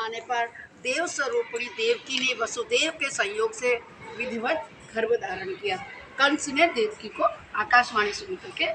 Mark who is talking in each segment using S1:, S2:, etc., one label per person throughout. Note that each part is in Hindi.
S1: आने पर देव स्वरूपिणी देवकी ने वसुदेव के संयोग से विधिवत गर्भ धारण किया। कंस ने देवकी को आकाशवाणी सुन करके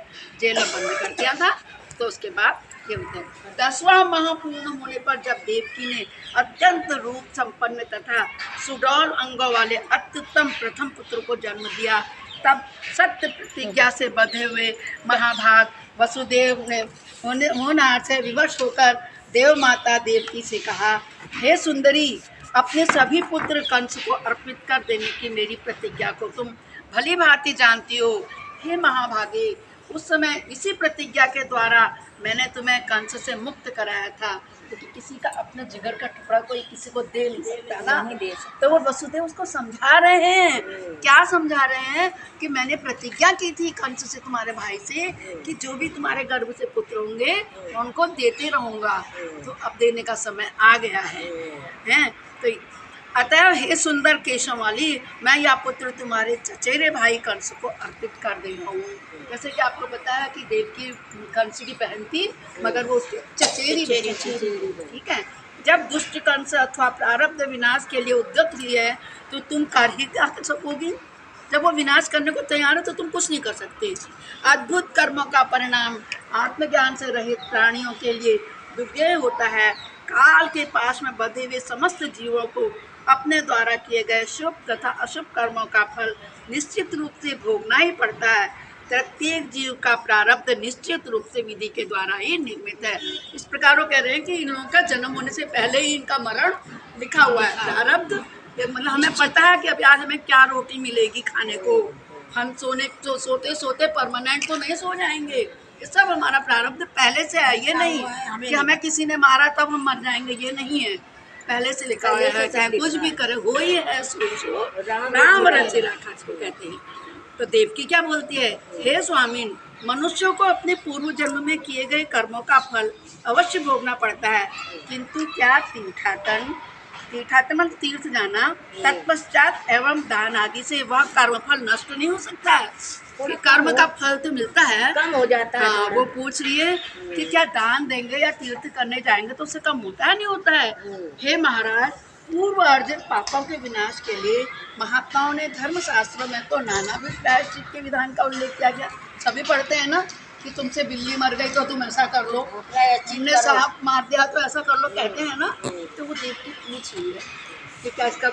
S1: जेल में बंद कर दिया था। तो उसके बाद ये होता है 10वां माह पूर्ण होने पर जब देवकी ने अत्यंत रूप संपन्न तथा सुडौल अंगों वाले अत्युत्तम प्रथम पुत्र को जन्म दिया, तब सत्य प्रतिज्ञा से बंधे हुए महाभाग वसुदेव ने होनहार से विवश होकर देव माता देवकी से कहा, हे सुंदरी, अपने सभी पुत्र कंस को अर्पित कर देने की मेरी प्रतिज्ञा को तुम भली भांति जानती हो। हे महाभागे, उस समय इसी प्रतिज्ञा के द्वारा मैंने तुम्हें कंस से मुक्त कराया था, क्योंकि किसी का अपने जिगर का टुकड़ा कोई किसी को दे नहीं सकता ना। तो वो वसुदेव उसको समझा रहे हैं। क्या समझा रहे हैं? कि मैंने प्रतिज्ञा की थी कंस से, तुम्हारे भाई से, कि जो भी तुम्हारे गर्भ से पुत्र होंगे मैं उनको देते रहूँगा। तो अब देने का समय आ गया है। तो अतः हे सुंदर केशव वाली, मैं यह पुत्र तुम्हारे चचेरे भाई कंस को अर्पित कर दे रहा हूँ। जैसे कि आपको बताया कि देवकी कंस की बहन थी, मगर वो उसकी चचेरी बहन थी। ठीक है। जब दुष्ट कंस अथवा प्रारब्ध विनाश के लिए उद्यत हुई है तो तुम कर ही क्या सकोगी? जब वो विनाश करने को तैयार है तो तुम कुछ नहीं कर सकते। अद्भुत कर्मों का परिणाम आत्मज्ञान से रहित प्राणियों के लिए दुर्गेय होता है। काल के पास में बंधे हुए समस्त जीवों को अपने द्वारा किए गए शुभ तथा अशुभ कर्मों का फल निश्चित रूप से भोगना ही पड़ता है। प्रत्येक जीव का प्रारब्ध निश्चित रूप से विधि के द्वारा ही निर्मित है। इस प्रकार वो कह रहे हैं कि इन लोगों का जन्म होने से पहले ही इनका मरण लिखा हुआ है। प्रारब्ध मतलब हमें पता है कि अब आज हमें क्या रोटी मिलेगी खाने को। हम सोते सोते परमानेंट तो नहीं सो जाएंगे। ये सब हमारा प्रारब्ध पहले से है। ये नहीं कि हमें किसी ने मारा तब हम मर जाएंगे, ये नहीं है। पहले से लिखा हुआ है, चाहे कुछ भी करे हो ही है सो राम रचि राखा इसको कहते हैं। तो देवकी क्या बोलती है, हे स्वामिन, मनुष्यों को अपने पूर्व जन्म में किए गए कर्मों का फल अवश्य भोगना पड़ता है, किंतु क्या तीर्थाटन मतलब तीर्थ जाना, तत्पश्चात एवं दान आदि से वह कर्मफल नष्ट नहीं हो सकता है। कर्म का फल तो मिलता है,
S2: कम हो जाता है।
S1: हाँ, वो पूछ रही है कि क्या दान देंगे या तीर्थ करने जाएंगे तो उससे कम होता है, नहीं होता है। हे महाराज, पूर्व अर्जित पापों के विनाश के लिए महात्माओं ने धर्मशास्त्रों में तो नाना भी प्रायश्चित के विधान का उल्लेख किया गया। सभी पढ़ते हैं ना कि तुमसे बिल्ली मर गई तो तुम ऐसा कर लो, तुमने सांप मार दिया तो ऐसा कर लो, कहते हैं ना। तो वो देख के पूछ रही है कि क्या इसका